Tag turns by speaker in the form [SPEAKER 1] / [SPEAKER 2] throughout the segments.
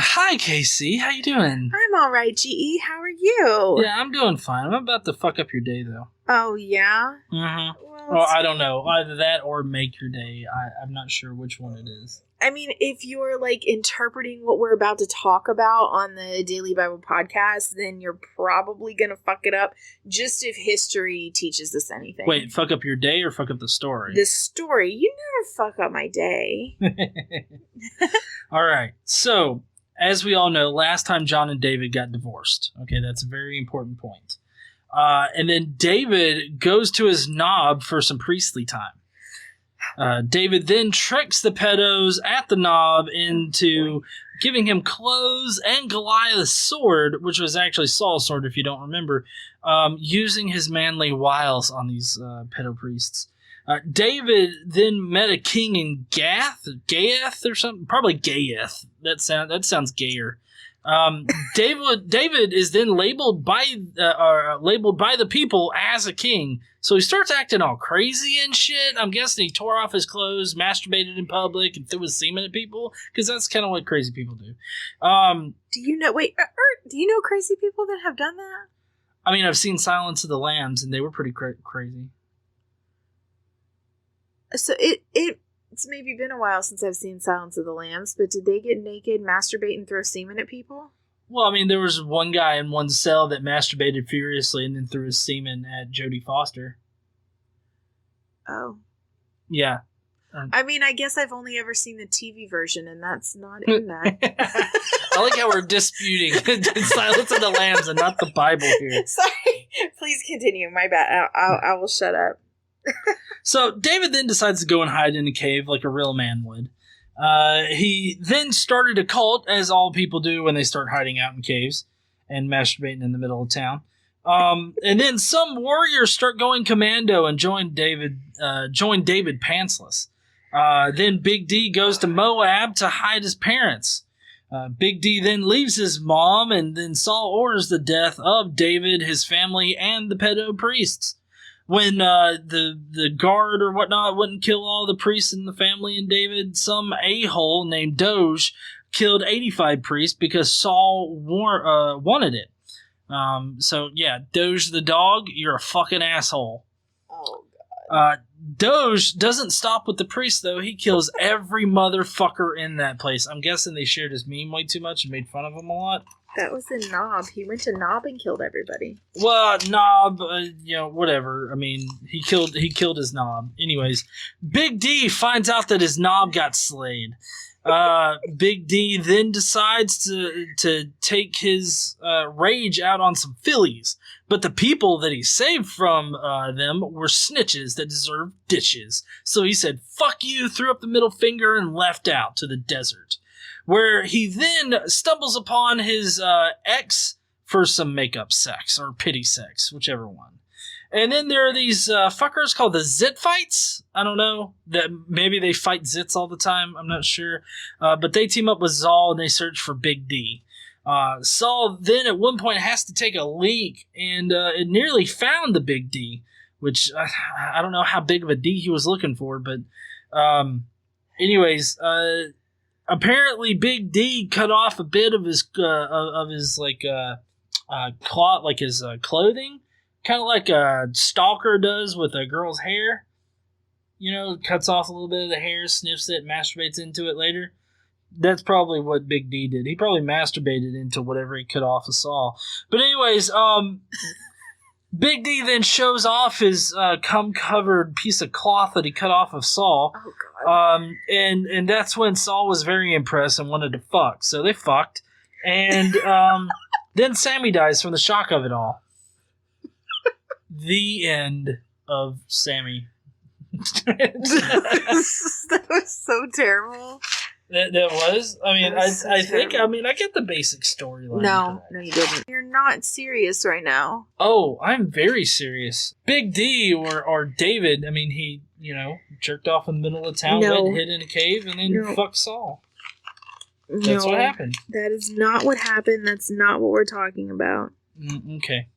[SPEAKER 1] Hi, Casey. How you doing?
[SPEAKER 2] I'm all right, GE. How are you?
[SPEAKER 1] Yeah, I'm doing fine. I'm about to fuck up your day, though.
[SPEAKER 2] Oh, yeah?
[SPEAKER 1] Mm-hmm. Well, I don't know. Either that or make your day. I'm not sure which one it is.
[SPEAKER 2] I mean, if you're, interpreting what we're about to talk about on the Daily Bible Podcast, then you're probably going to fuck it up, just if history teaches us anything.
[SPEAKER 1] Wait, fuck up your day or fuck up the story?
[SPEAKER 2] The story. You never fuck up my day.
[SPEAKER 1] All right. So, as we all know, last time John and David got divorced. Okay, that's a very important point. And then David goes to his knob for some priestly time. David then tricks the pedos at the knob into giving him clothes and Goliath's sword, which was actually Saul's sword, if you don't remember, using his manly wiles on these pedo priests. David then met a king in Gath or something, probably Gath. That sounds gayer. David is then labeled by the people as a king, so he starts acting all crazy and shit. I'm guessing he tore off his clothes, masturbated in public, and threw his semen at people, because that's kind of what crazy people do.
[SPEAKER 2] Do you know? Wait, do you know crazy people that have done that?
[SPEAKER 1] I mean, I've seen Silence of the Lambs, and they were pretty crazy.
[SPEAKER 2] So it's maybe been a while since I've seen Silence of the Lambs, but did they get naked, masturbate, and throw semen at people?
[SPEAKER 1] Well, I mean, there was one guy in one cell that masturbated furiously and then threw his semen at Jodie Foster.
[SPEAKER 2] Oh.
[SPEAKER 1] Yeah.
[SPEAKER 2] I mean, I guess I've only ever seen the TV version, and that's not in that.
[SPEAKER 1] I like how we're disputing Silence of the Lambs and not the Bible here.
[SPEAKER 2] Sorry. Please continue. My bad. I will shut up.
[SPEAKER 1] So David then decides to go and hide in a cave like a real man would. He then started a cult, as all people do when they start hiding out in caves and masturbating in the middle of town. And then some warriors start going commando and join David pantsless. Then Big D goes to Moab to hide his parents. Big D then leaves his mom, and then Saul orders the death of David, his family, and the pedo priests. When the guard or whatnot wouldn't kill all the priests in the family and David, some a-hole named Doge killed 85 priests because Saul wanted it. So, yeah, Doge the dog, you're a fucking asshole.
[SPEAKER 2] Oh, God.
[SPEAKER 1] Doge doesn't stop with the priests, though. He kills every motherfucker in that place. I'm guessing they shared his meme way too much and made fun of him a lot.
[SPEAKER 2] That was in Knob. He went to Knob and killed everybody.
[SPEAKER 1] Well, Knob, whatever. I mean, he killed his knob. Anyways, Big D finds out that his knob got slayed. Big D then decides to take his rage out on some fillies. But the people that he saved from them were snitches that deserved ditches. So he said, "Fuck you," threw up the middle finger, and left out to the desert, where he then stumbles upon his ex for some makeup sex, or pity sex, whichever one. And then there are these fuckers called the Zit Fights. I don't know. That maybe they fight Zits all the time. I'm not sure. But they team up with Saul, and they search for Big D. Saul then at one point has to take a leak, and it nearly found the Big D, which I don't know how big of a D he was looking for. But anyways... apparently, Big D cut off a bit of his cloth, like his clothing, kind of like a stalker does with a girl's hair. You know, cuts off a little bit of the hair, sniffs it, masturbates into it later. That's probably what Big D did. He probably masturbated into whatever he cut off of Saul. But anyways, Big D then shows off his cum-covered piece of cloth that he cut off of Saul.
[SPEAKER 2] Oh, God.
[SPEAKER 1] And that's when Saul was very impressed and wanted to fuck. So they fucked. And then Sammy dies from the shock of it all. The end of Sammy.
[SPEAKER 2] That was so terrible.
[SPEAKER 1] That was? I mean, I think,
[SPEAKER 2] terrible.
[SPEAKER 1] I mean, I get the basic storyline.
[SPEAKER 2] No, you didn't. You're not serious right now.
[SPEAKER 1] Oh, I'm very serious. Big D or David, I mean, he, jerked off in the middle of town, went, hid in a cave, and then fucked Saul. That's what happened.
[SPEAKER 2] That is not what happened. That's not what we're talking about.
[SPEAKER 1] Okay.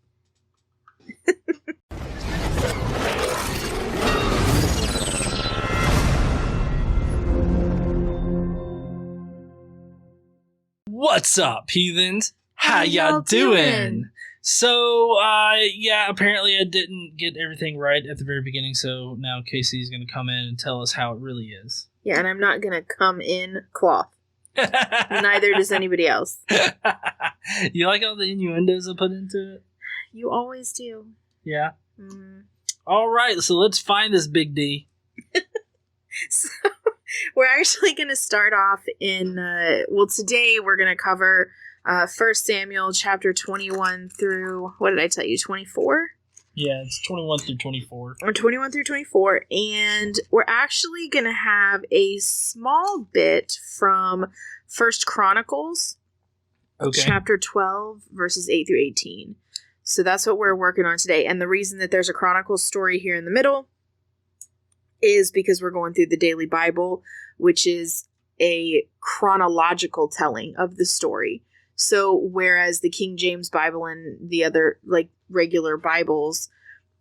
[SPEAKER 1] What's up, heathens? How
[SPEAKER 2] How
[SPEAKER 1] y'all
[SPEAKER 2] y'all
[SPEAKER 1] doing?
[SPEAKER 2] doing?
[SPEAKER 1] So, yeah, apparently I didn't get everything right at the very beginning, so now Casey's going to come in and tell us how it really is.
[SPEAKER 2] Yeah, and I'm not going to come in cloth. Neither does anybody else.
[SPEAKER 1] You like all the innuendos I put into it?
[SPEAKER 2] You always do.
[SPEAKER 1] Yeah.
[SPEAKER 2] Mm.
[SPEAKER 1] All right, so let's find this Big D.
[SPEAKER 2] So, we're actually going to start off in, today we're going to cover 1 Samuel chapter 21 through, what did I tell you, 24?
[SPEAKER 1] Yeah, it's 21 through 24.
[SPEAKER 2] Or 21 through 24, and we're actually going to have a small bit from 1 Chronicles,
[SPEAKER 1] Okay.
[SPEAKER 2] chapter 12, verses 8 through 18. So that's what we're working on today, and the reason that there's a Chronicles story here in the middle is because we're going through the Daily Bible, which is a chronological telling of the story. So whereas the King James Bible and the other like regular Bibles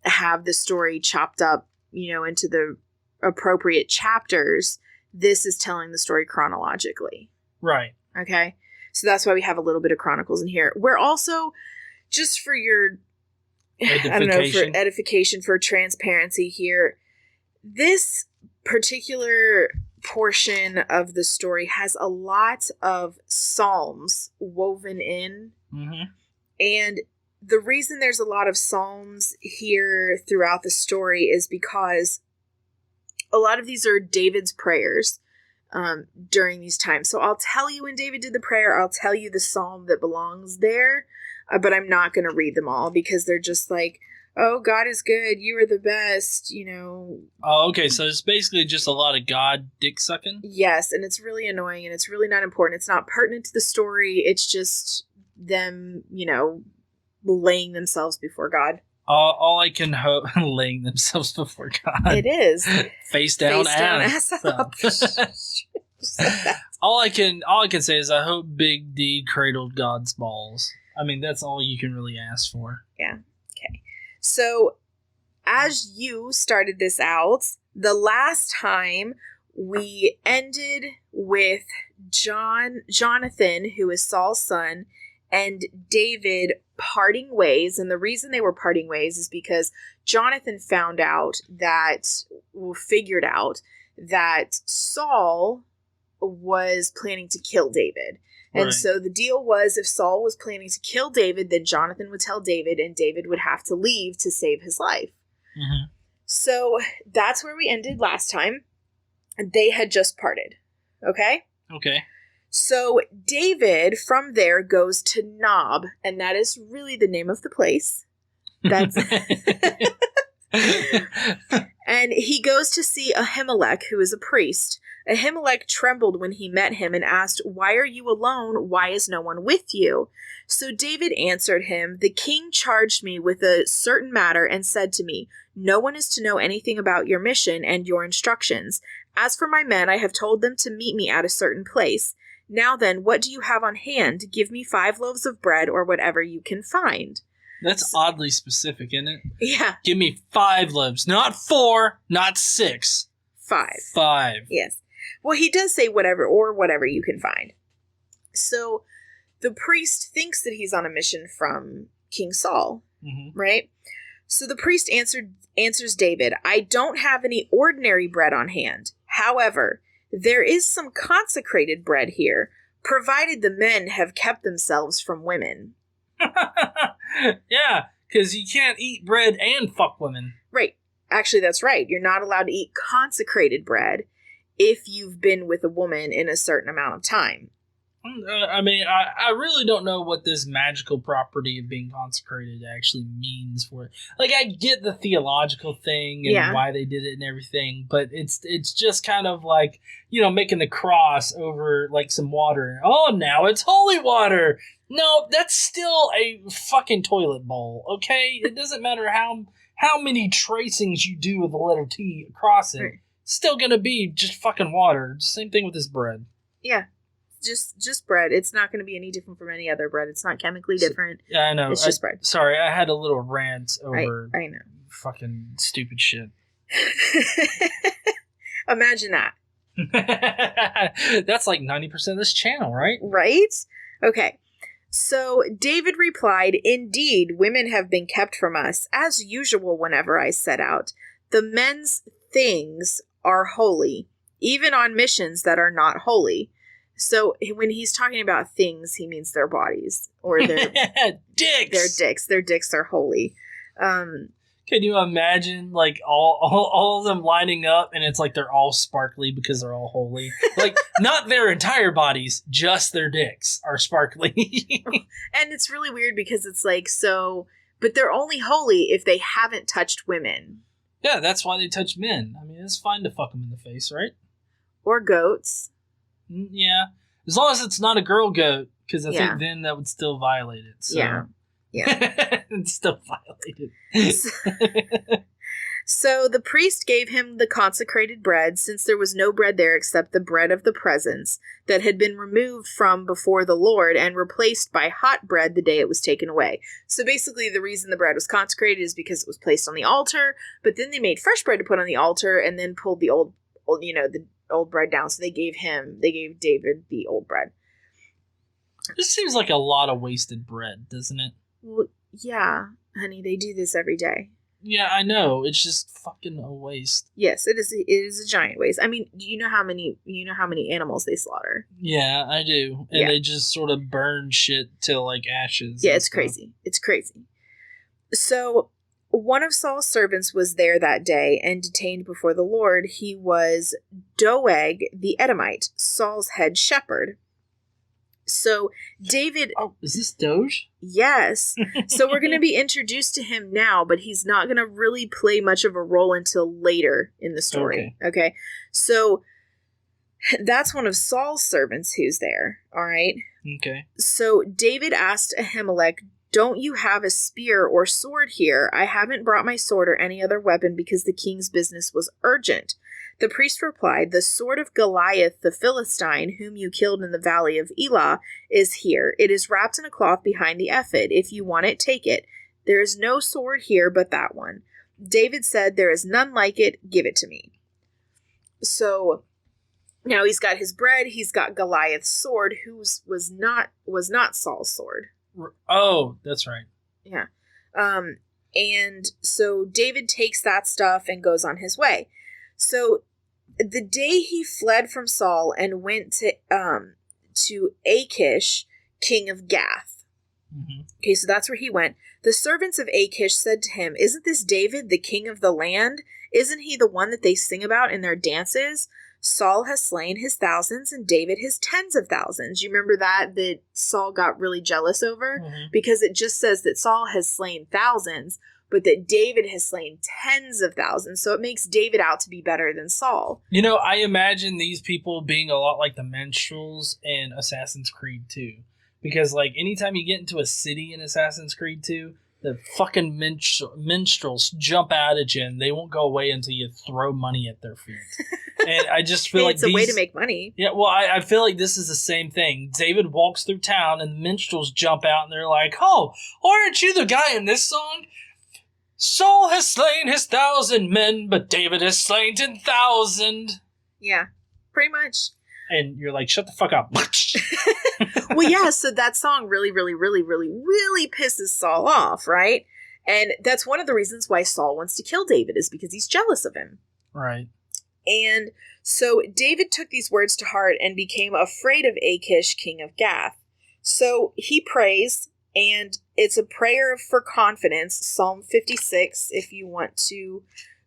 [SPEAKER 2] have the story chopped up, into the appropriate chapters, this is telling the story chronologically.
[SPEAKER 1] Right.
[SPEAKER 2] Okay? So that's why we have a little bit of Chronicles in here. We're also, just for your, for edification, for transparency here, this particular portion of the story has a lot of psalms woven in.
[SPEAKER 1] Mm-hmm.
[SPEAKER 2] And the reason there's a lot of psalms here throughout the story is because a lot of these are David's prayers during these times. So I'll tell you when David did the prayer, I'll tell you the psalm that belongs there, but I'm not going to read them all because they're just like, oh, God is good, you are the best,
[SPEAKER 1] Oh, okay, so it's basically just a lot of God dick sucking?
[SPEAKER 2] Yes, and it's really annoying, and it's really not important. It's not pertinent to the story. It's just them, laying themselves before God.
[SPEAKER 1] All I can hope, laying themselves before God.
[SPEAKER 2] It is.
[SPEAKER 1] Face down,
[SPEAKER 2] ass up.
[SPEAKER 1] All I can say is I hope Big D cradled God's balls. I mean, that's all you can really ask for.
[SPEAKER 2] Yeah. Okay. So, as you started this out, the last time we ended with Jonathan, who is Saul's son, and David parting ways. And the reason they were parting ways is because Jonathan figured out that Saul was planning to kill David. And
[SPEAKER 1] Right.
[SPEAKER 2] so the deal was if Saul was planning to kill David, then Jonathan would tell David, and David would have to leave to save his life.
[SPEAKER 1] Mm-hmm.
[SPEAKER 2] So that's where we ended last time. They had just parted. Okay?
[SPEAKER 1] Okay.
[SPEAKER 2] So David from there goes to Nob, and that is really the name of the place. That's and he goes to see Ahimelech, who is a priest. Ahimelech trembled when he met him and asked, "Why are you alone? Why is no one with you?" So David answered him, "The king charged me with a certain matter and said to me, 'No one is to know anything about your mission and your instructions. As for my men, I have told them to meet me at a certain place. Now then, what do you have on hand? Give me 5 loaves of bread or whatever you can find.'"
[SPEAKER 1] That's oddly specific, isn't it?
[SPEAKER 2] Yeah.
[SPEAKER 1] Give me 5 loaves. Not 4, not 6.
[SPEAKER 2] 5.
[SPEAKER 1] 5.
[SPEAKER 2] Yes. Well, he does say whatever you can find. So the priest thinks that he's on a mission from King Saul,
[SPEAKER 1] Mm-hmm.
[SPEAKER 2] right? So the priest answers David, "I don't have any ordinary bread on hand. However, there is some consecrated bread here, provided the men have kept themselves from women."
[SPEAKER 1] Yeah, because you can't eat bread and fuck women.
[SPEAKER 2] Right. Actually, that's right. You're not allowed to eat consecrated bread if you've been with a woman in a certain amount of time.
[SPEAKER 1] I mean, I really don't know what this magical property of being consecrated actually means for it. Like, I get the theological thing and why they did it and everything, but it's just kind of like, making the cross over, like, some water. Oh, now it's holy water! No, that's still a fucking toilet bowl, okay? It doesn't matter how many tracings you do with the letter T across it. Right. It's still gonna be just fucking water. Same thing with this bread.
[SPEAKER 2] Yeah. Just bread. It's not going to be any different from any other bread. It's not chemically different.
[SPEAKER 1] Yeah, I know.
[SPEAKER 2] It's just bread.
[SPEAKER 1] Sorry, I had a little rant over
[SPEAKER 2] I know.
[SPEAKER 1] Fucking stupid shit.
[SPEAKER 2] Imagine that.
[SPEAKER 1] That's like 90% of this channel, right?
[SPEAKER 2] Right? Okay. So David replied, "Indeed, women have been kept from us, as usual whenever I set out. The men's things are holy, even on missions that are not holy." So when he's talking about things, he means their bodies or their
[SPEAKER 1] dicks.
[SPEAKER 2] Their dicks. Their dicks are holy.
[SPEAKER 1] Can you imagine like all of them lining up and it's like they're all sparkly because they're all holy? Like not their entire bodies, just their dicks are sparkly.
[SPEAKER 2] And it's really weird because it's like, so, but they're only holy if they haven't touched women.
[SPEAKER 1] Yeah, that's why they touch men. I mean, it's fine to fuck them in the face, right?
[SPEAKER 2] Or goats.
[SPEAKER 1] Yeah. As long as it's not a girl goat, because I think then that would still violate it. So.
[SPEAKER 2] Yeah.
[SPEAKER 1] It's still violated.
[SPEAKER 2] So the priest gave him the consecrated bread, since there was no bread there except the bread of the presence that had been removed from before the Lord and replaced by hot bread the day it was taken away. So basically the reason the bread was consecrated is because it was placed on the altar, but then they made fresh bread to put on the altar and then pulled the old the old bread down. So they gave David the old bread.
[SPEAKER 1] This seems like a lot of wasted bread, doesn't it?
[SPEAKER 2] Well, yeah, honey, they do this every day.
[SPEAKER 1] Yeah, I know. It's just fucking a waste.
[SPEAKER 2] Yes, it is. It is a giant waste. I mean, do you know how many animals they slaughter?
[SPEAKER 1] Yeah, I do. And they just sort of burn shit till like ashes.
[SPEAKER 2] Yeah, it's crazy. It's crazy. So one of Saul's servants was there that day and detained before the Lord. He was Doeg the Edomite, Saul's head shepherd. So David...
[SPEAKER 1] Oh, is this Doge?
[SPEAKER 2] Yes. So we're going to be introduced to him now, but he's not going to really play much of a role until later in the story. Okay? So that's one of Saul's servants who's there. All right?
[SPEAKER 1] Okay.
[SPEAKER 2] So David asked Ahimelech, "Don't you have a spear or sword here? I haven't brought my sword or any other weapon because the king's business was urgent." The priest replied, "The sword of Goliath the Philistine, whom you killed in the valley of Elah, is here. It is wrapped in a cloth behind the ephod. If you want it, take it. There is no sword here but that one." David said, "There is none like it. Give it to me." So now he's got his bread. He's got Goliath's sword, whose was not Saul's sword.
[SPEAKER 1] Oh, that's right.
[SPEAKER 2] Yeah. And so David takes that stuff and goes on his way. So the day he fled from Saul and went to Achish, king of Gath.
[SPEAKER 1] Mm-hmm.
[SPEAKER 2] Okay, so that's where he went. The servants of Achish said to him, "Isn't this David, the king of the land? Isn't he the one that they sing about in their dances? Saul has slain his thousands and David his tens of thousands." You remember that Saul got really jealous over?
[SPEAKER 1] Mm-hmm.
[SPEAKER 2] Because it just says that Saul has slain thousands, but that David has slain tens of thousands. So it makes David out to be better than Saul.
[SPEAKER 1] You know, I imagine these people being a lot like the minstrels in Assassin's Creed 2. Because, like, anytime you get into a city in Assassin's Creed 2, the fucking minstrels jump out at you and they won't go away until you throw money at their feet. And I just feel like
[SPEAKER 2] it's a way to make money.
[SPEAKER 1] Yeah, well, I feel like this is the same thing. David walks through town and the minstrels jump out and they're like, "Oh, aren't you the guy in this song? Saul has slain his 1,000 men, but David has slain 10,000.
[SPEAKER 2] Yeah, pretty much.
[SPEAKER 1] And you're like, shut the fuck up.
[SPEAKER 2] Well, yeah, so that song really, really, really, really, really pisses Saul off, right? And that's one of the reasons why Saul wants to kill David, is because he's jealous of him.
[SPEAKER 1] Right.
[SPEAKER 2] And so David took these words to heart and became afraid of Achish, king of Gath. So he prays, and it's a prayer for confidence, Psalm 56, if you want to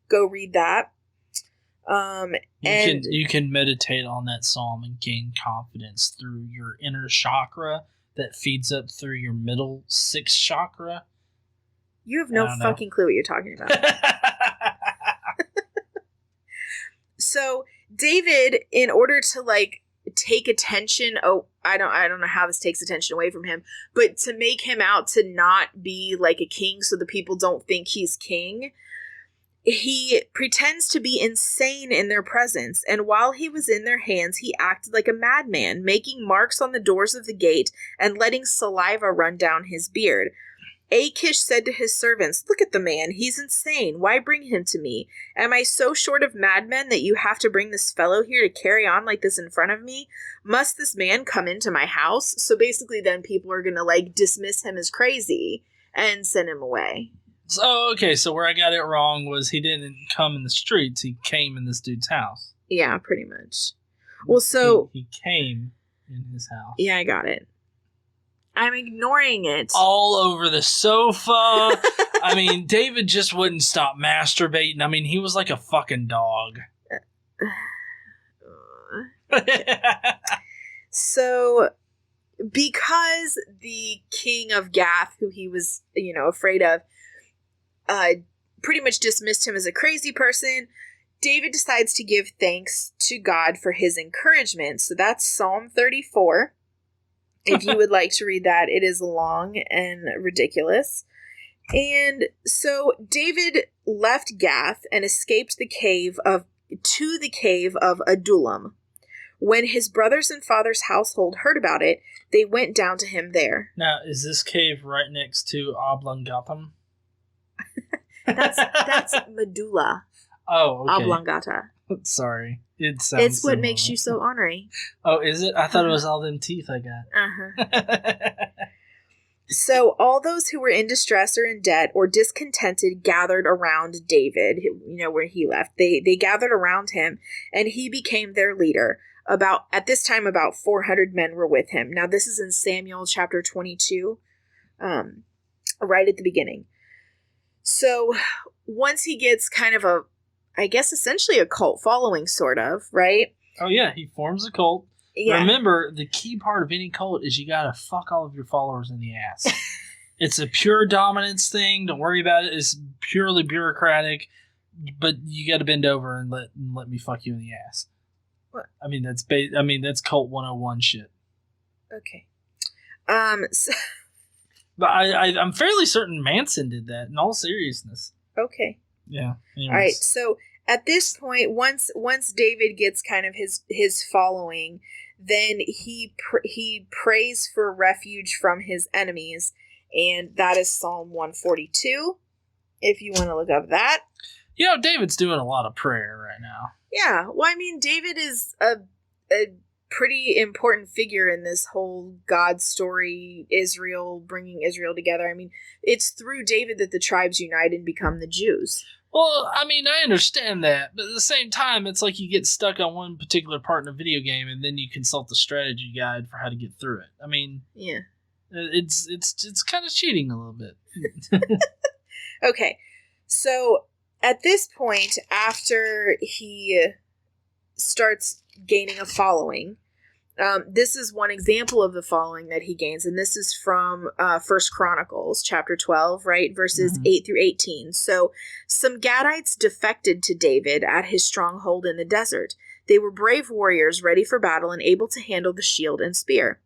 [SPEAKER 2] go read that.
[SPEAKER 1] You can meditate on that psalm and gain confidence through your inner chakra that feeds up through your middle 6th chakra.
[SPEAKER 2] You have no fucking clue what you're talking about. So David, in order to take attention, I don't know how this takes attention away from him, but to make him out to not be like a king so the people don't think he's king, he pretends to be insane in their presence, and while he was in their hands, he acted like a madman, making marks on the doors of the gate and letting saliva run down his beard. Achish said to his servants, "Look at the man. He's insane. Why bring him to me? Am I so short of madmen that you have to bring this fellow here to carry on like this in front of me? Must this man come into my house?" So basically then people are going to like dismiss him as crazy and send him away.
[SPEAKER 1] So, okay, so where I got it wrong was he didn't come in the streets. He came in this dude's house.
[SPEAKER 2] Yeah, pretty much. Well, so...
[SPEAKER 1] He came in his house.
[SPEAKER 2] Yeah, I got it. I'm ignoring it.
[SPEAKER 1] All over the sofa. I mean, David just wouldn't stop masturbating. I mean, he was like a fucking dog.
[SPEAKER 2] So, because the king of Gath, who he was, afraid of, pretty much dismissed him as a crazy person, David decides to give thanks to God for his encouragement. So that's Psalm 34. If you would like to read that, it is long and ridiculous. And so David left Gath and escaped to the cave of Adullam. When his brothers and father's household heard about it, they went down to him there.
[SPEAKER 1] Now, is this cave right next to Oblongata?
[SPEAKER 2] That's Medulla.
[SPEAKER 1] Oh, okay.
[SPEAKER 2] Oblongata.
[SPEAKER 1] Sorry. It sounds
[SPEAKER 2] It's what
[SPEAKER 1] similar.
[SPEAKER 2] makes you so ornery.
[SPEAKER 1] Oh, is it? I thought it was all them teeth I got.
[SPEAKER 2] Uh-huh. So all those who were in distress or in debt or discontented gathered around David, where he left. They gathered around him, and he became their leader. At this time, about 400 men were with him. Now, this is in Samuel chapter 22, right at the beginning. So once he gets kind of essentially a cult following, sort of, right?
[SPEAKER 1] Oh, yeah, he forms a cult. Yeah. Remember, the key part of any cult is you gotta fuck all of your followers in the ass. It's a pure dominance thing. Don't worry about it. It's purely bureaucratic, but you gotta bend over and let me fuck you in the ass.
[SPEAKER 2] What?
[SPEAKER 1] I mean, that's cult 101 shit.
[SPEAKER 2] Okay.
[SPEAKER 1] But I'm fairly certain Manson did that, in all seriousness.
[SPEAKER 2] Okay.
[SPEAKER 1] Yeah. Anyways.
[SPEAKER 2] All right. So at this point, once David gets kind of his following, then he prays for refuge from his enemies, and that is Psalm 142. If you want to look up that.
[SPEAKER 1] David's doing a lot of prayer right now.
[SPEAKER 2] Yeah. Well, I mean, David is a pretty important figure in this whole God story, bringing Israel together. I mean, it's through David that the tribes unite and become the Jews.
[SPEAKER 1] Well, I mean, I understand that, but at the same time, it's like you get stuck on one particular part in a video game, and then you consult the strategy guide for how to get through it. I mean,
[SPEAKER 2] yeah,
[SPEAKER 1] it's kind of cheating a little bit.
[SPEAKER 2] Okay, so at this point, after he starts gaining a following, this is one example of the following that he gains, and this is from 1 Chronicles chapter 12, right, verses 8 through 18. So some Gadites defected to David at his stronghold in the desert. They were brave warriors, ready for battle and able to handle the shield and spear.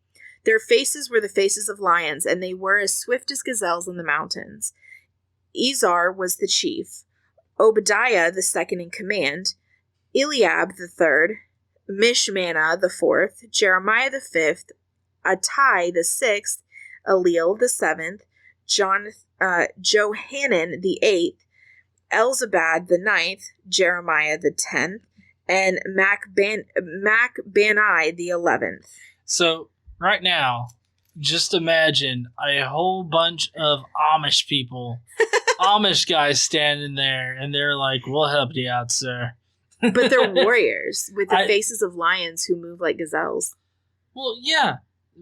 [SPEAKER 2] Their faces were the faces of lions, and they were as swift as gazelles in the mountains. Ezar was the chief, Obadiah the second in command, Eliab the third, Mishmana the fourth, Jeremiah the fifth, Attai the sixth, Eliel the seventh, Johanan the eighth, Elzabad the ninth, Jeremiah the 10th, and Macbanai the 11th.
[SPEAKER 1] So right now, just imagine a whole bunch of Amish people, Amish guys standing there, and they're like, "We'll help you out, sir."
[SPEAKER 2] But they're warriors with the faces of lions who move like gazelles.
[SPEAKER 1] Well, yeah.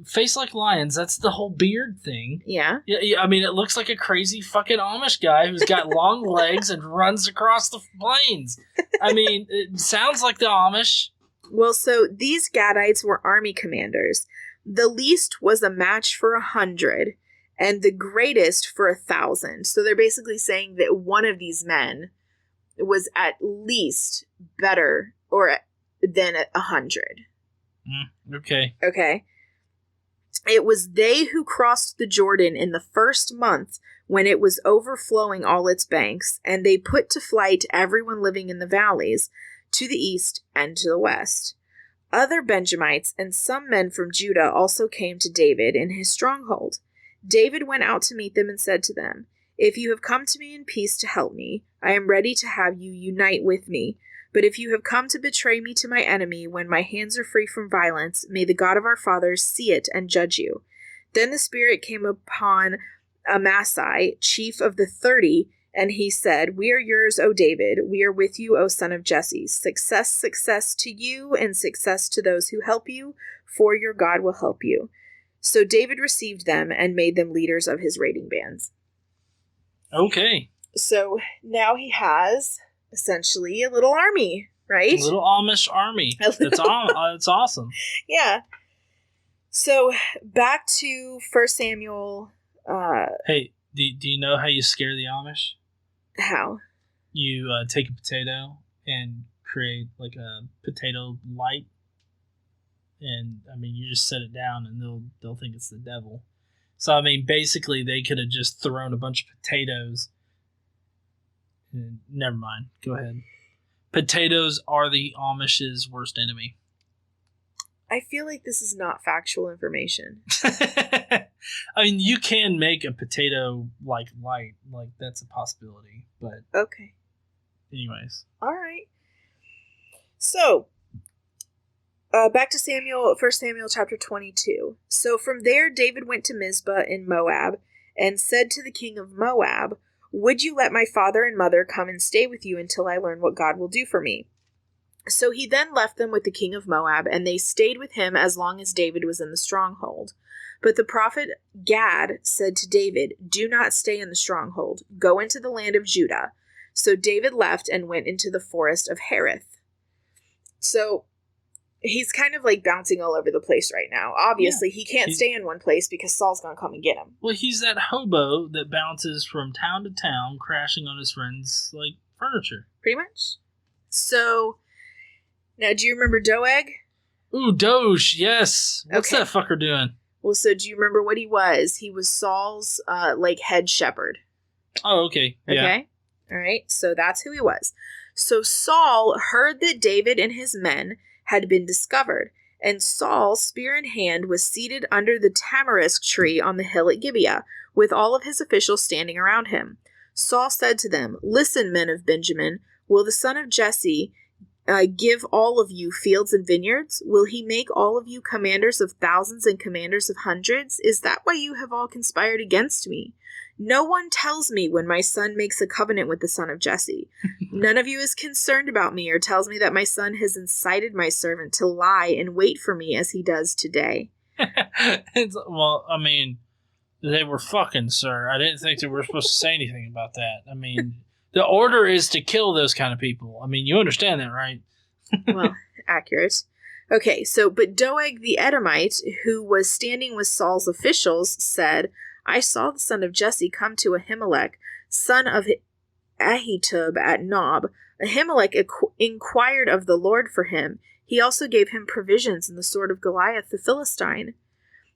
[SPEAKER 1] Face like lions. That's the whole beard thing.
[SPEAKER 2] Yeah.
[SPEAKER 1] Yeah. I mean, it looks like a crazy fucking Amish guy who's got long legs and runs across the plains. I mean, it sounds like the Amish.
[SPEAKER 2] Well, so these Gadites were army commanders. The least was a match for 100, and the greatest for 1,000. So they're basically saying that one of these men was at least better or than 100.
[SPEAKER 1] Okay.
[SPEAKER 2] Okay. It was they who crossed the Jordan in the first month when it was overflowing all its banks, and they put to flight everyone living in the valleys, to the east and to the west. Other Benjamites and some men from Judah also came to David in his stronghold. David went out to meet them and said to them, "If you have come to me in peace to help me, I am ready to have you unite with me. But if you have come to betray me to my enemy when my hands are free from violence, may the God of our fathers see it and judge you." Then the Spirit came upon Amasai, chief of the 30, and he said, "We are yours, O David. We are with you, O son of Jesse. Success, success to you, and success to those who help you, for your God will help you." So David received them and made them leaders of his raiding bands.
[SPEAKER 1] Okay.
[SPEAKER 2] So now he has essentially a little army, right?
[SPEAKER 1] A little Amish army. It's awesome.
[SPEAKER 2] Yeah. So back to 1 Samuel.
[SPEAKER 1] Hey, do you know how you scare the Amish?
[SPEAKER 2] How?
[SPEAKER 1] You take a potato and create like a potato light, and I mean you just set it down and they'll think it's the devil. So I mean basically they could have just thrown a bunch of potatoes. Never mind. Go ahead. Potatoes are the Amish's worst enemy.
[SPEAKER 2] I feel like this is not factual information.
[SPEAKER 1] I mean, you can make a potato like light, like that's a possibility. But
[SPEAKER 2] okay.
[SPEAKER 1] Anyways,
[SPEAKER 2] all right. So back to 1 Samuel chapter 22. So from there, David went to Mizpah in Moab and said to the king of Moab, "Would you let my father and mother come and stay with you until I learn what God will do for me?" So he then left them with the king of Moab, and they stayed with him as long as David was in the stronghold. But the prophet Gad said to David, "Do not stay in the stronghold. Go into the land of Judah." So David left and went into the forest of Hereth. So he's kind of like bouncing all over the place right now. Obviously, he can't stay in one place because Saul's going to come and get him.
[SPEAKER 1] Well, he's that hobo that bounces from town to town, crashing on his friends' like furniture.
[SPEAKER 2] Pretty much. So now, do you remember Doeg?
[SPEAKER 1] Ooh, Doge, yes. What's that fucker doing?
[SPEAKER 2] Well, so do you remember what he was? He was Saul's like head shepherd.
[SPEAKER 1] Oh, okay. Yeah.
[SPEAKER 2] Okay. All right. So that's who he was. So Saul heard that David and his men had been discovered, and Saul, spear in hand, was seated under the tamarisk tree on the hill at Gibeah, with all of his officials standing around him. Saul said to them, "Listen, men of Benjamin, will the son of Jesse give all of you fields and vineyards? Will he make all of you commanders of thousands and commanders of hundreds? Is that why you have all conspired against me? No one tells me when my son makes a covenant with the son of Jesse. None of you is concerned about me or tells me that my son has incited my servant to lie and wait for me as he does today."
[SPEAKER 1] Well, I mean, they were fucking, sir. I didn't think they were supposed to say anything about that. I mean, the order is to kill those kind of people. I mean, you understand that, right?
[SPEAKER 2] Well, accurate. Okay, so, but Doeg the Edomite, who was standing with Saul's officials, said, "I saw the son of Jesse come to Ahimelech, son of Ahitub at Nob. Ahimelech inquired of the Lord for him. He also gave him provisions and the sword of Goliath the Philistine."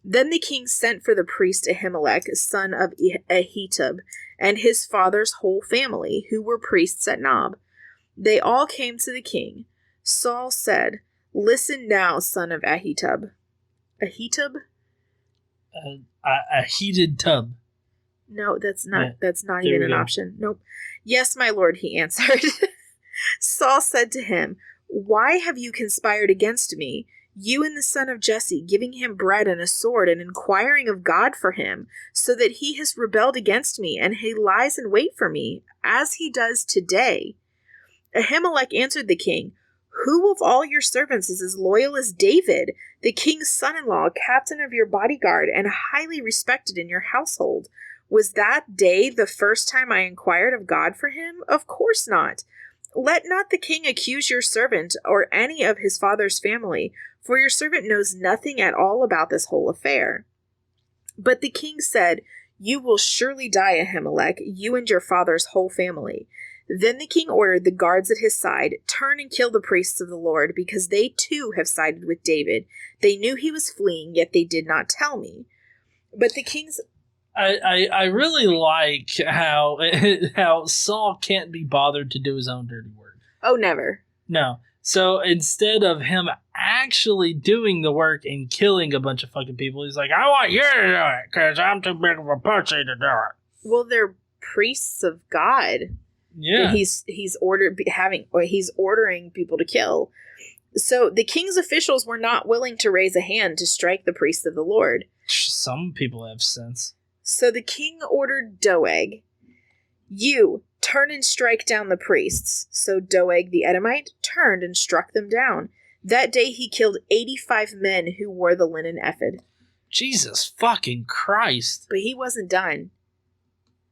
[SPEAKER 2] Then the king sent for the priest Ahimelech, son of Ahitub, and his father's whole family, who were priests at Nob. They all came to the king. Saul said, "Listen now, son of Ahitub." Ahitub?
[SPEAKER 1] A heated tub.
[SPEAKER 2] No, that's not even an option. Nope. "Yes, my lord," he answered. Saul said to him, "Why have you conspired against me, you and the son of Jesse, giving him bread and a sword and inquiring of God for him, so that he has rebelled against me, and he lies in wait for me, as he does today?" Ahimelech answered the king, "Who of all your servants is as loyal as David, the king's son-in-law, captain of your bodyguard, and highly respected in your household? Was that day the first time I inquired of God for him? Of course not. Let not the king accuse your servant or any of his father's family, for your servant knows nothing at all about this whole affair." But the king said, "You will surely die, Ahimelech, you and your father's whole family." Then the king ordered the guards at his side, "Turn and kill the priests of the Lord, because they too have sided with David. They knew he was fleeing, yet they did not tell me." But the king's...
[SPEAKER 1] I really like how Saul can't be bothered to do his own dirty work.
[SPEAKER 2] Oh, never.
[SPEAKER 1] No. So instead of him actually doing the work and killing a bunch of fucking people, he's like, I want you to do it because I'm too big of a pussy to do it.
[SPEAKER 2] Well, they're priests of God.
[SPEAKER 1] Yeah.
[SPEAKER 2] He's ordering people to kill. So the king's officials were not willing to raise a hand to strike the priests of the Lord.
[SPEAKER 1] Some people have sense.
[SPEAKER 2] So the king ordered Doeg, you turn and strike down the priests. So Doeg the Edomite turned and struck them down. That day he killed 85 men who wore the linen ephod.
[SPEAKER 1] Jesus fucking Christ.
[SPEAKER 2] But he wasn't done.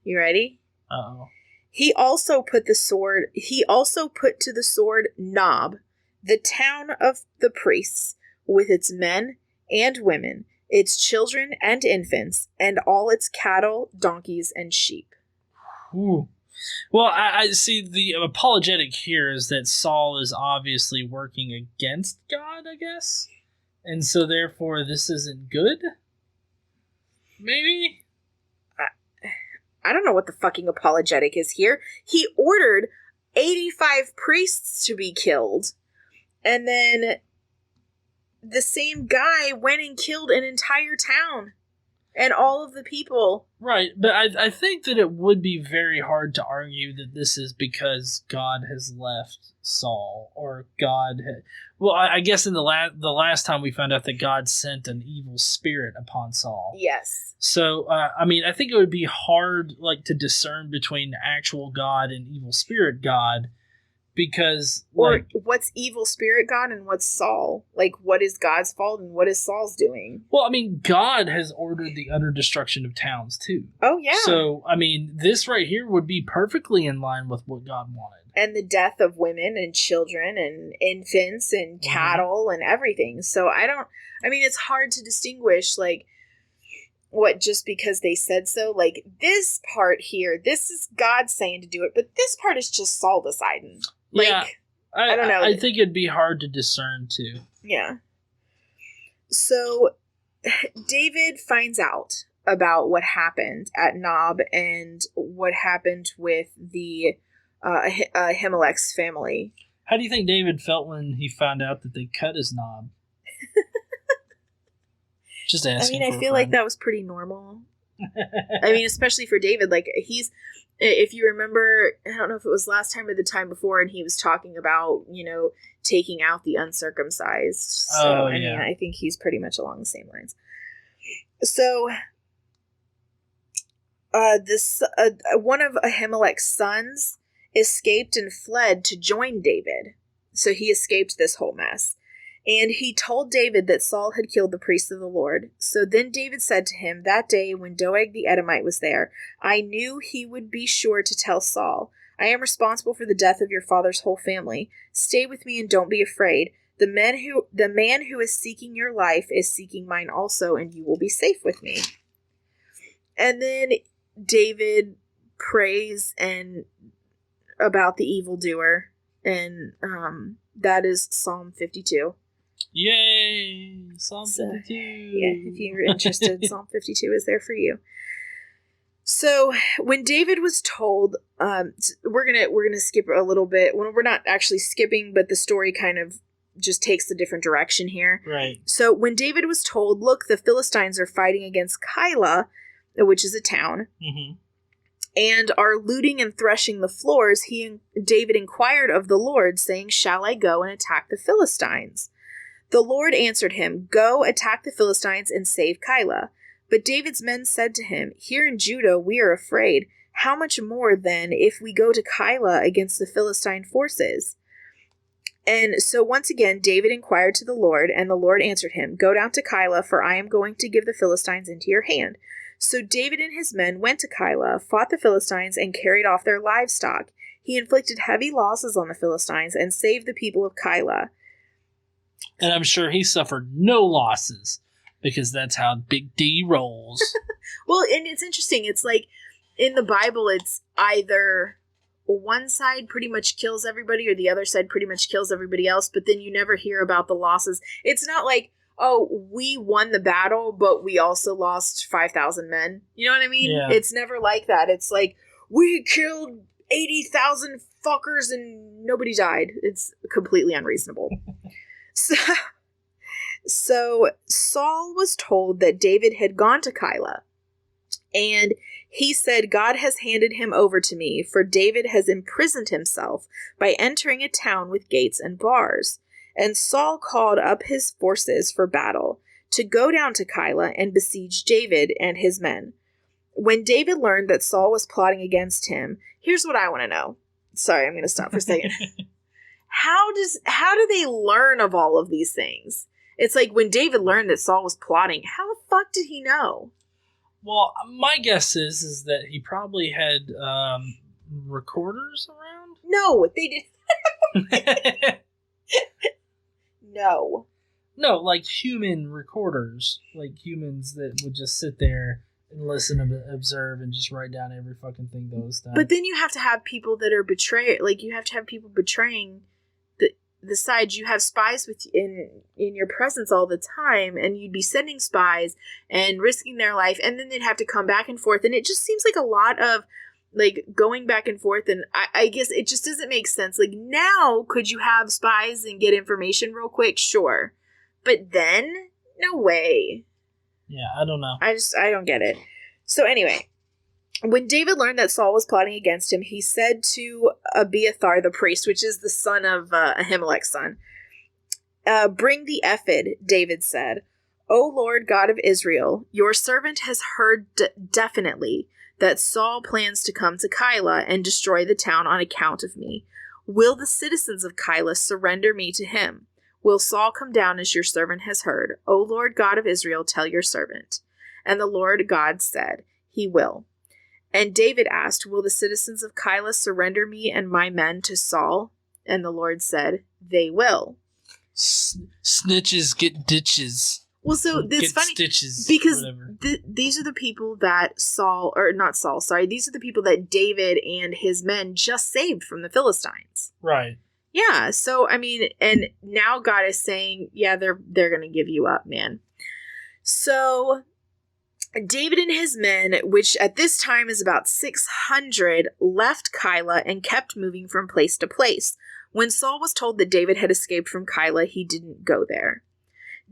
[SPEAKER 2] You ready?
[SPEAKER 1] Uh-oh.
[SPEAKER 2] He also put to the sword Nob, the town of the priests, with its men and women, its children and infants, and all its cattle, donkeys, and sheep.
[SPEAKER 1] Ooh. Well, I see the apologetic here is that Saul is obviously working against God, I guess. And so therefore this isn't good? Maybe?
[SPEAKER 2] I don't know what the fucking apologetic is here. He ordered 85 priests to be killed. And then the same guy went and killed an entire town and all of the people.
[SPEAKER 1] Right, but I think that it would be very hard to argue that this is because God has left Saul, or well, I guess in the last time we found out that God sent an evil spirit upon Saul.
[SPEAKER 2] Yes.
[SPEAKER 1] So, I mean, I think it would be hard, like, to discern between actual God and evil spirit God, because,
[SPEAKER 2] or what's evil spirit God and what's Saul? Like, what is God's fault and what is Saul's doing?
[SPEAKER 1] Well, I mean, God has ordered the utter destruction of towns, too.
[SPEAKER 2] Oh, yeah.
[SPEAKER 1] So, I mean, this right here would be perfectly in line with what God wanted.
[SPEAKER 2] And the death of women and children and infants and cattle and everything. So, it's hard to distinguish, like, what just because they said so. Like, this part here, this is God saying to do it, but this part is just Saul deciding. Like,
[SPEAKER 1] yeah,
[SPEAKER 2] I don't know.
[SPEAKER 1] I think it'd be hard to discern, too.
[SPEAKER 2] Yeah. So, David finds out about what happened at Nob and what happened with the Ahimelech's family.
[SPEAKER 1] How do you think David felt when he found out that they cut his knob? Just asking.
[SPEAKER 2] I feel like that was pretty normal. Especially for David, like, if you remember, I don't know if it was last time or the time before, and he was talking about, taking out the uncircumcised. So, I think he's pretty much along the same lines. So, one of Ahimelech's sons escaped and fled to join David. So he escaped this whole mess. And he told David that Saul had killed the priests of the Lord. So then David said to him, that day when Doeg the Edomite was there, I knew he would be sure to tell Saul, I am responsible for the death of your father's whole family. Stay with me and don't be afraid. The man who is seeking your life is seeking mine also, and you will be safe with me. And then David prays about the evildoer, and that is Psalm 52.
[SPEAKER 1] Yay! Psalm 52.
[SPEAKER 2] Yeah, if you're interested, Psalm 52 is there for you. So when David was told, we're gonna skip a little bit. Well, we're not actually skipping, but the story kind of just takes a different direction here.
[SPEAKER 1] Right.
[SPEAKER 2] So when David was told, look, the Philistines are fighting against Keilah, which is a town, and are looting and threshing the floors, David inquired of the Lord, saying, shall I go and attack the Philistines? The Lord answered him, go attack the Philistines and save Keilah. But David's men said to him, here in Judah we are afraid. How much more, then, if we go to Keilah against the Philistine forces? And so once again David inquired to the Lord, and the Lord answered him, go down to Keilah, for I am going to give the Philistines into your hand. So David and his men went to Keilah, fought the Philistines, and carried off their livestock. He inflicted heavy losses on the Philistines and saved the people of Keilah.
[SPEAKER 1] And I'm sure he suffered no losses, because that's how Big D rolls.
[SPEAKER 2] Well, and it's interesting. It's like, in the Bible, it's either one side pretty much kills everybody or the other side pretty much kills everybody else, but then you never hear about the losses. It's not like, oh, we won the battle, but we also lost 5,000 men. You know what I mean?
[SPEAKER 1] Yeah.
[SPEAKER 2] It's never like that. It's like, we killed 80,000 fuckers and nobody died. It's completely unreasonable. So Saul was told that David had gone to Keilah, and he said, God has handed him over to me, for David has imprisoned himself by entering a town with gates and bars. And Saul called up his forces for battle to go down to Keilah and besiege David and his men. When David learned that Saul was plotting against him, here's what I want to know. Sorry, I'm going to stop for a second. How do they learn of all of these things? It's like when David learned that Saul was plotting, how the fuck did he know?
[SPEAKER 1] Well, my guess is that he probably had recorders around.
[SPEAKER 2] No, they didn't. No.
[SPEAKER 1] No, like human recorders, like humans that would just sit there and listen and observe and just write down every fucking thing that was done.
[SPEAKER 2] But then you have to have people that are you have to have people betraying the side. You have spies in your presence all the time, and you'd be sending spies and risking their life, and then they'd have to come back and forth, and it just seems like a lot of like going back and forth, and I guess it just doesn't make sense. Like, now could you have spies and get information real quick? Sure. But then, no way.
[SPEAKER 1] Yeah, I don't know.
[SPEAKER 2] I don't get it. So anyway, when David learned that Saul was plotting against him, he said to Abiathar the priest, which is the son of Ahimelech's son, bring the ephod, David said. O Lord God of Israel, your servant has heard definitely that Saul plans to come to Keilah and destroy the town on account of me. Will the citizens of Keilah surrender me to him? Will Saul come down as your servant has heard? O Lord God of Israel, tell your servant. And the Lord God said, he will. And David asked, will the citizens of Keilah surrender me and my men to Saul? And the Lord said, they will.
[SPEAKER 1] Snitches get ditches.
[SPEAKER 2] Well, so this funny
[SPEAKER 1] stitches,
[SPEAKER 2] because these are the people that these are the people that David and his men just saved from the Philistines.
[SPEAKER 1] Right.
[SPEAKER 2] Yeah, so I mean, and now God is saying, yeah, they're going to give you up, man. So David and his men, which at this time is about 600, left Keilah and kept moving from place to place. When Saul was told that David had escaped from Keilah, he didn't go there.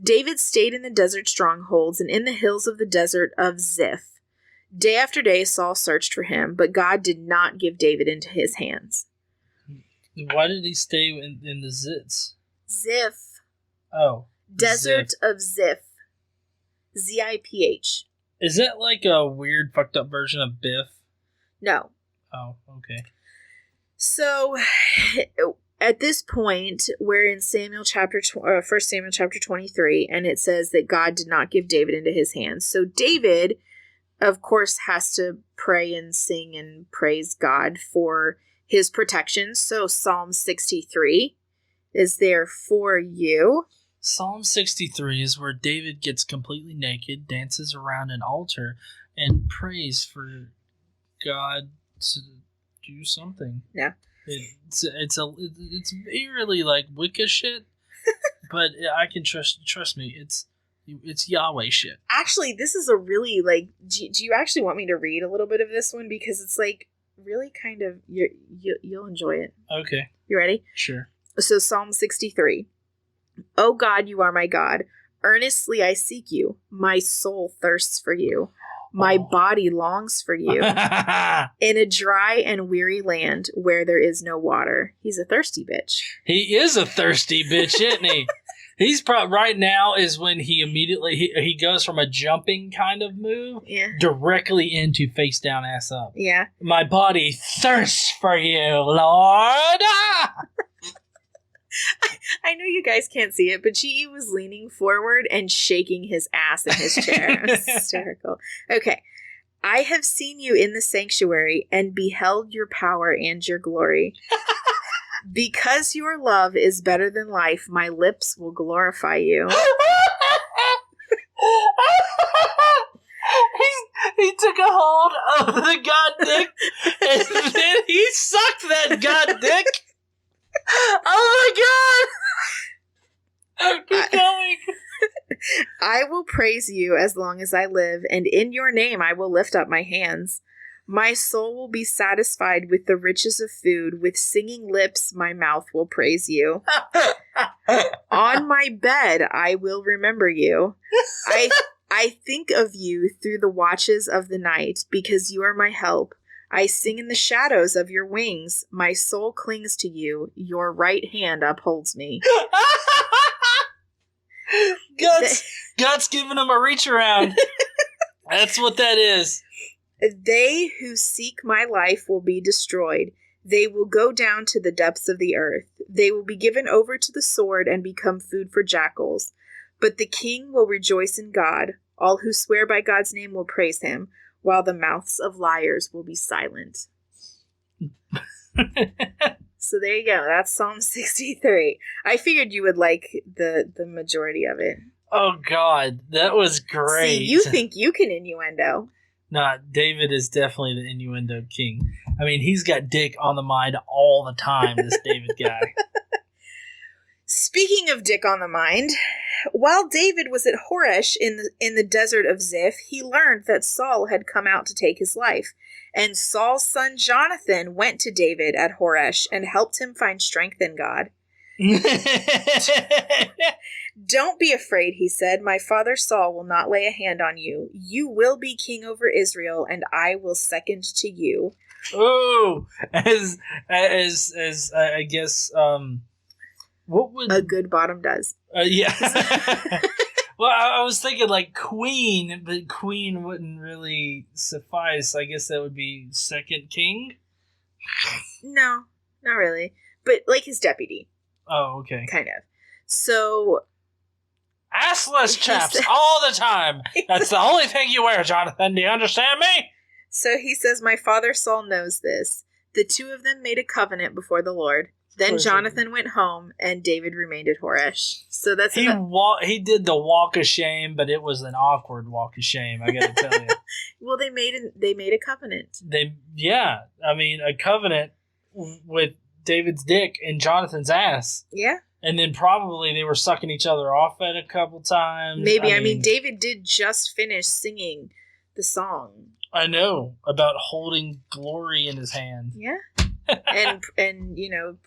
[SPEAKER 2] David stayed in the desert strongholds and in the hills of the desert of Ziph. Day after day, Saul searched for him, but God did not give David into his hands.
[SPEAKER 1] Why did he stay in the Zits?
[SPEAKER 2] Ziph.
[SPEAKER 1] Oh.
[SPEAKER 2] Desert of Ziph. Ziph.
[SPEAKER 1] Is that like a weird, fucked up version of Biff?
[SPEAKER 2] No.
[SPEAKER 1] Oh, okay.
[SPEAKER 2] So, at this point, we're in 1 Samuel chapter 23, and it says that God did not give David into his hands. So David, of course, has to pray and sing and praise God for his protection. So Psalm 63 is there for you.
[SPEAKER 1] Psalm 63 is where David gets completely naked, dances around an altar, and prays for God to do something.
[SPEAKER 2] Yeah.
[SPEAKER 1] It's really like Wicca shit, but I can trust me. It's Yahweh shit.
[SPEAKER 2] Actually, this is a really like. Do you actually want me to read a little bit of this one, because it's like really kind of you'll enjoy it.
[SPEAKER 1] Okay.
[SPEAKER 2] You ready?
[SPEAKER 1] Sure.
[SPEAKER 2] So Psalm 63. O God, you are my God. Earnestly I seek you. My soul thirsts for you. My body longs for you. In a dry and weary land where there is no water. He's a thirsty bitch.
[SPEAKER 1] He is a thirsty bitch, isn't he? He's probably right now is when he immediately he goes from a jumping kind of move directly into face down, ass up.
[SPEAKER 2] Yeah.
[SPEAKER 1] My body thirsts for you, Lord.
[SPEAKER 2] I know you guys can't see it, but G.E. was leaning forward and shaking his ass in his chair. It was hysterical. Okay. I have seen you in the sanctuary and beheld your power and your glory. Because your love is better than life, my lips will glorify you.
[SPEAKER 1] He took a hold of the god dick and then he sucked that god dick. Oh my god! Keep going.
[SPEAKER 2] I will praise you as long as I live, and in your name I will lift up my hands. My soul will be satisfied with the riches of food. With singing lips, my mouth will praise you. On my bed, I will remember you. I think of you through the watches of the night, because you are my help. I sing in the shadows of your wings. My soul clings to you. Your right hand upholds me.
[SPEAKER 1] Guts giving him a reach around. That's what that is.
[SPEAKER 2] They who seek my life will be destroyed. They will go down to the depths of the earth. They will be given over to the sword and become food for jackals. But the king will rejoice in God. All who swear by God's name will praise him, while the mouths of liars will be silent. So there you go. That's Psalm 63. I figured you would like the majority of it.
[SPEAKER 1] Oh, God. That was great.
[SPEAKER 2] See, you think you can innuendo.
[SPEAKER 1] Nah, David is definitely the innuendo king. I mean, he's got dick on the mind all the time, this David guy.
[SPEAKER 2] Speaking of dick on the mind, while David was at Horesh in the desert of Ziph, he learned that Saul had come out to take his life. And Saul's son Jonathan went to David at Horesh and helped him find strength in God. Don't be afraid, he said. My father Saul will not lay a hand on you. You will be king over Israel, and I will second to you.
[SPEAKER 1] Oh, as I guess, what would
[SPEAKER 2] a good bottom does?
[SPEAKER 1] Yeah. Well, I was thinking like queen, but queen wouldn't really suffice. I guess that would be second king.
[SPEAKER 2] No, not really, but like his deputy.
[SPEAKER 1] Oh, okay.
[SPEAKER 2] Kind of. So.
[SPEAKER 1] Assless chaps all the time. That's the only thing you wear, Jonathan. Do you understand me?
[SPEAKER 2] So he says, my father Saul knows this. The two of them made a covenant before the Lord. Then Jonathan went home, and David remained at Horesh. So that's
[SPEAKER 1] he did the walk of shame, but it was an awkward walk of shame. I got to tell you.
[SPEAKER 2] Well, they made a covenant.
[SPEAKER 1] I mean, a covenant with David's dick and Jonathan's ass.
[SPEAKER 2] Yeah.
[SPEAKER 1] And then probably they were sucking each other off at a couple times.
[SPEAKER 2] Maybe. I mean, David did just finish singing the song.
[SPEAKER 1] I know, about holding glory in his hand.
[SPEAKER 2] Yeah. and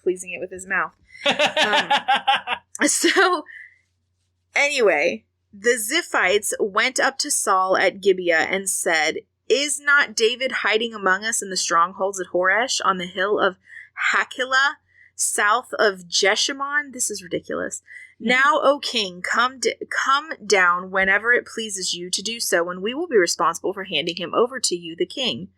[SPEAKER 2] pleasing it with his mouth. So, anyway, the Ziphites went up to Saul at Gibeah and said, is not David hiding among us in the strongholds at Horesh on the hill of Keilah, south of Jeshimon? This is ridiculous. Now, O king, come down whenever it pleases you to do so, and we will be responsible for handing him over to you, the king.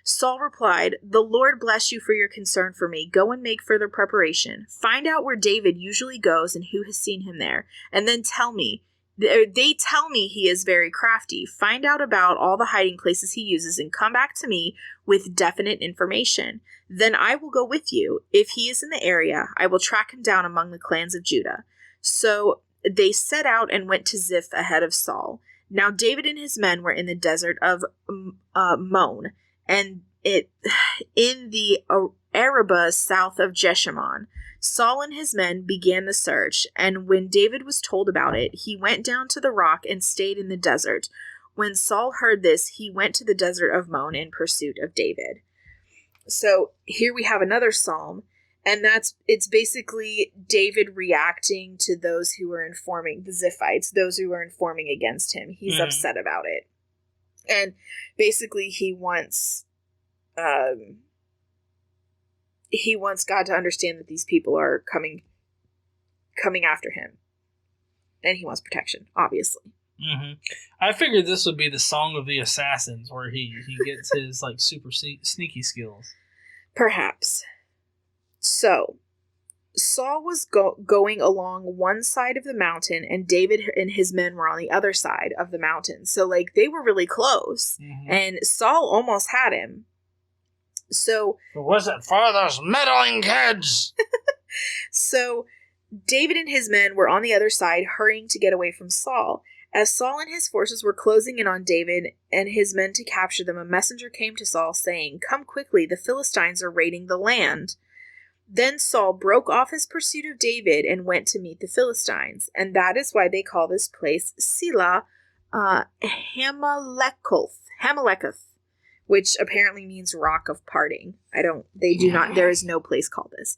[SPEAKER 2] Saul replied, the Lord bless you for your concern for me. Go and make further preparation. Find out where David usually goes and who has seen him there, and then tell me. They tell me he is very crafty. Find out about all the hiding places he uses and come back to me with definite information. Then I will go with you. If he is in the area, I will track him down among the clans of Judah. So they set out and went to Ziph ahead of Saul. Now David and his men were in the desert of Mon, and in the Arabah south of Jeshimon. Saul and his men began the search, and when David was told about it, he went down to the rock and stayed in the desert. When Saul heard this, he went to the desert of Mon in pursuit of David. So here we have another psalm, and it's basically David reacting to those who were informing, the Ziphites, those who were informing against him. He's upset about it. And basically he wants God to understand that these people are coming after him. And he wants protection, obviously.
[SPEAKER 1] Mm-hmm. I figured this would be the Song of the Assassins, where he gets his like super sneaky skills.
[SPEAKER 2] Perhaps. So, Saul was going along one side of the mountain, and David and his men were on the other side of the mountain. So, like, they were really close. Mm-hmm. And Saul almost had him. So,
[SPEAKER 1] was it for those meddling kids?
[SPEAKER 2] So, David and his men were on the other side, hurrying to get away from Saul. As Saul and his forces were closing in on David and his men to capture them, a messenger came to Saul, saying, "Come quickly, the Philistines are raiding the land." Then Saul broke off his pursuit of David and went to meet the Philistines, and that is why they call this place Keilah Hameleketh, which apparently means rock of parting. There is no place called this.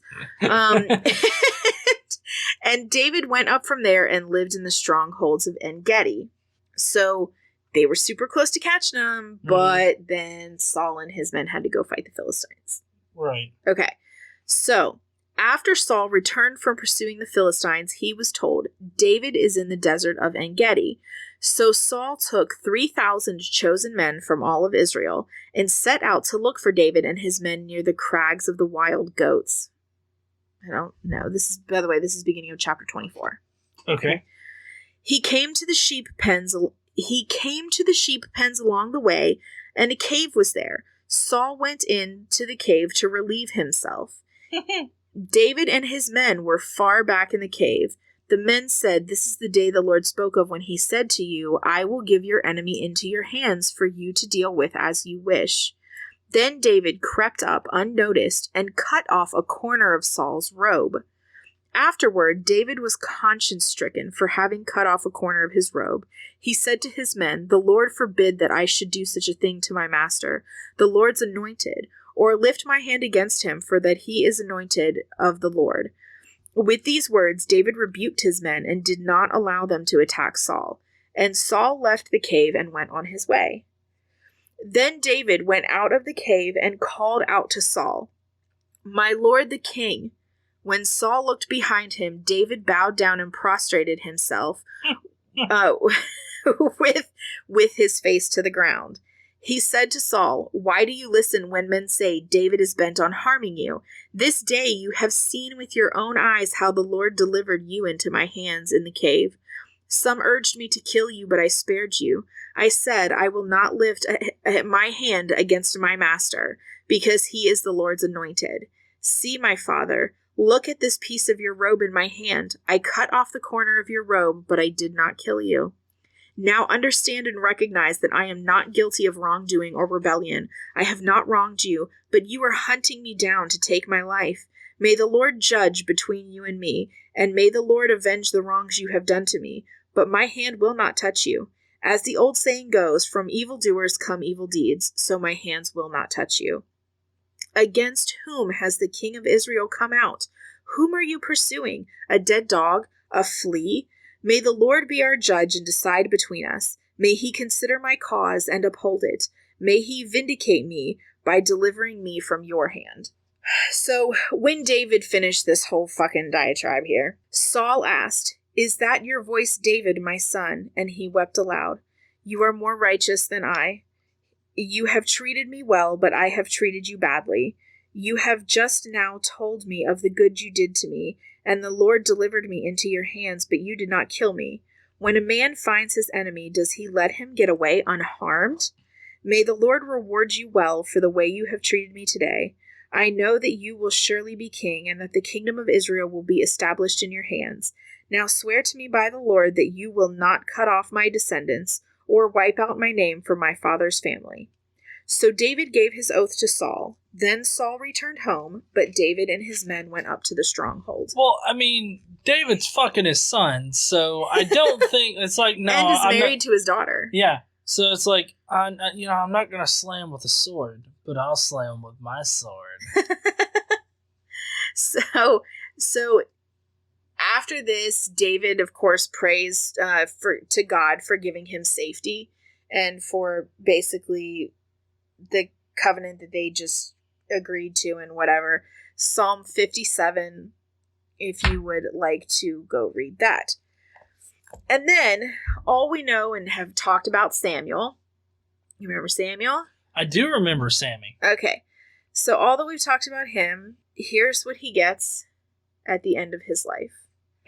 [SPEAKER 2] And David went up from there and lived in the strongholds of En-Gedi. So they were super close to catching him, but then Saul and his men had to go fight the Philistines.
[SPEAKER 1] Right.
[SPEAKER 2] Okay. So after Saul returned from pursuing the Philistines, he was told, David is in the desert of En-Gedi. So Saul took 3,000 chosen men from all of Israel and set out to look for David and his men near the crags of the wild goats. I don't know. By the way, this is beginning of chapter 24.
[SPEAKER 1] Okay.
[SPEAKER 2] He came to the sheep pens along the way, and a cave was there. Saul went into the cave to relieve himself. David and his men were far back in the cave. The men said, This is the day the Lord spoke of when he said to you, I will give your enemy into your hands for you to deal with as you wish. Then David crept up unnoticed and cut off a corner of Saul's robe. Afterward, David was conscience-stricken for having cut off a corner of his robe. He said to his men, The Lord forbid that I should do such a thing to my master, the Lord's anointed, or lift my hand against him, for that he is anointed of the Lord. With these words, David rebuked his men and did not allow them to attack Saul. And Saul left the cave and went on his way. Then David went out of the cave and called out to Saul, My lord the king. When Saul looked behind him, David bowed down and prostrated himself with his face to the ground. He said to Saul, Why do you listen when men say David is bent on harming you? This day you have seen with your own eyes how the Lord delivered you into my hands in the cave. Some urged me to kill you, but I spared you. I said, I will not lift my hand against my master, because he is the Lord's anointed. See, my father, look at this piece of your robe in my hand. I cut off the corner of your robe, but I did not kill you. Now understand and recognize that I am not guilty of wrongdoing or rebellion. I have not wronged you, but you are hunting me down to take my life. May the Lord judge between you and me, and may the Lord avenge the wrongs you have done to me. But my hand will not touch you. As the old saying goes, from evildoers come evil deeds, so my hands will not touch you. Against whom has the king of Israel come out? Whom are you pursuing? A dead dog? A flea? May the Lord be our judge and decide between us. May he consider my cause and uphold it. May he vindicate me by delivering me from your hand. So, when David finished this whole fucking diatribe here, Saul asked, Is that your voice, David, my son? And he wept aloud. You are more righteous than I. You have treated me well, but I have treated you badly. You have just now told me of the good you did to me, and the Lord delivered me into your hands, but you did not kill me. When a man finds his enemy, does he let him get away unharmed? May the Lord reward you well for the way you have treated me today. I know that you will surely be king, and that the kingdom of Israel will be established in your hands. Now swear to me by the Lord that you will not cut off my descendants, or wipe out my name from my father's family. So David gave his oath to Saul. Then Saul returned home, but David and his men went up to the stronghold.
[SPEAKER 1] Well, I mean, David's fucking his son, so I don't think it's like, no.
[SPEAKER 2] And is married to his daughter.
[SPEAKER 1] Yeah, so it's like, I'm not going to slay him with a sword, but I'll slay him with my sword.
[SPEAKER 2] So after this, David, of course, prays to God for giving him safety and for basically the covenant that they just agreed to and whatever. Psalm 57, if you would like to go read that. And then, all we know and have talked about Samuel. You remember Samuel?
[SPEAKER 1] I do remember Sammy.
[SPEAKER 2] Okay. So all that we've talked about him, here's what he gets at the end of his life.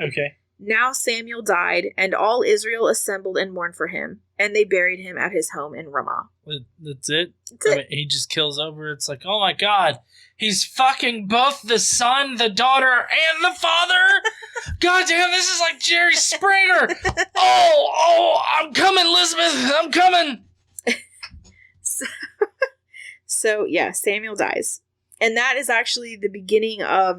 [SPEAKER 1] Okay.
[SPEAKER 2] Now Samuel died, and all Israel assembled and mourned for him, and they buried him at his home in Ramah.
[SPEAKER 1] That's it? I mean, he just kills over. It's like, oh my god, he's fucking both the son, the daughter, and the father? God damn, this is like Jerry Springer. Oh, I'm coming, Elizabeth, I'm coming.
[SPEAKER 2] So yeah, Samuel dies. And that is actually the beginning of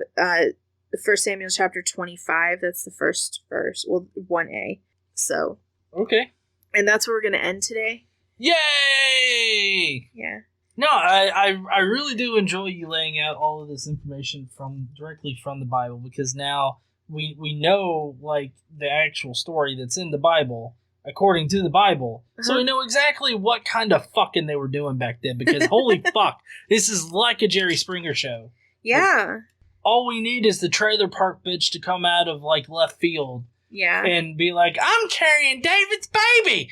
[SPEAKER 2] 1 Samuel chapter 25. That's the first verse. Well, 1a. So.
[SPEAKER 1] Okay.
[SPEAKER 2] And that's where we're going to end today.
[SPEAKER 1] Yay!
[SPEAKER 2] Yeah.
[SPEAKER 1] No, I really do enjoy you laying out all of this information directly from the Bible, because now we know, like, the actual story that's in the Bible according to the Bible. So we know exactly what kind of fucking they were doing back then, because holy fuck, this is like a Jerry Springer show.
[SPEAKER 2] Yeah.
[SPEAKER 1] All we need is the trailer park bitch to come out of, like, left field.
[SPEAKER 2] Yeah.
[SPEAKER 1] And be like, I'm carrying David's baby!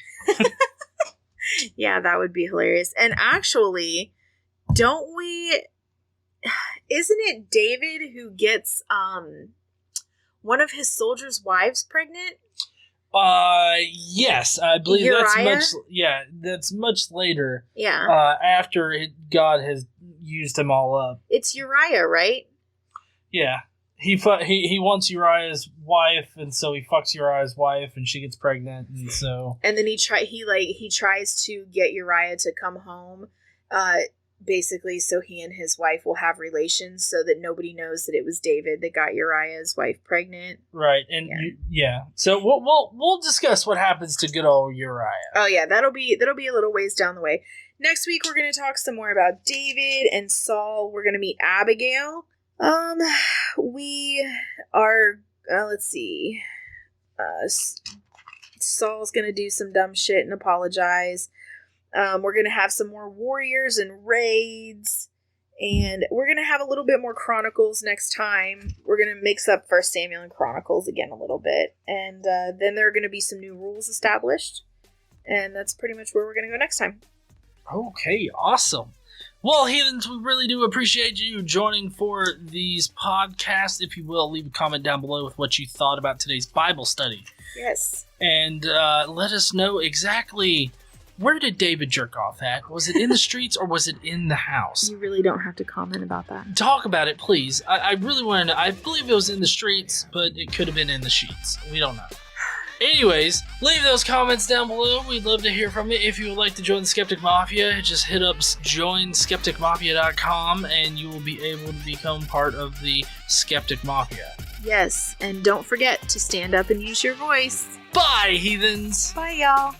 [SPEAKER 2] Yeah, that would be hilarious. And actually, isn't it David who gets one of his soldiers' wives pregnant?
[SPEAKER 1] Yes, I believe
[SPEAKER 2] Uriah?
[SPEAKER 1] that's much later.
[SPEAKER 2] Yeah.
[SPEAKER 1] After God has used them all up.
[SPEAKER 2] It's Uriah, right?
[SPEAKER 1] Yeah. He wants Uriah's wife, and so he fucks Uriah's wife, and she gets pregnant, and so.
[SPEAKER 2] And then he tries to get Uriah to come home, basically, so he and his wife will have relations, so that nobody knows that it was David that got Uriah's wife pregnant.
[SPEAKER 1] Right, and so we'll discuss what happens to good old Uriah.
[SPEAKER 2] Oh yeah, that'll be a little ways down the way. Next week we're gonna talk some more about David and Saul. We're gonna meet Abigail. We are, let's see, Saul's gonna do some dumb shit and apologize. We're gonna have some more warriors and raids, and we're gonna have a little bit more Chronicles next time. We're gonna mix up 1 Samuel and Chronicles again a little bit, and then there are gonna be some new rules established, and that's pretty much where we're gonna go next time.
[SPEAKER 1] Okay, awesome. Well, heathens, we really do appreciate you joining for these podcasts. If you will, leave a comment down below with what you thought about today's Bible study.
[SPEAKER 2] Yes.
[SPEAKER 1] And let us know exactly, where did David jerk off at? Was it in the streets or was it in the house?
[SPEAKER 2] You really don't have to comment about that.
[SPEAKER 1] Talk about it, please. I really want to know. I believe it was in the streets, but it could have been in the sheets. We don't know. Anyways, leave those comments down below. We'd love to hear from you. If you would like to join the Skeptic Mafia, just hit up joinskepticmafia.com and you will be able to become part of the Skeptic Mafia.
[SPEAKER 2] Yes, and don't forget to stand up and use your voice.
[SPEAKER 1] Bye, heathens!
[SPEAKER 2] Bye, y'all.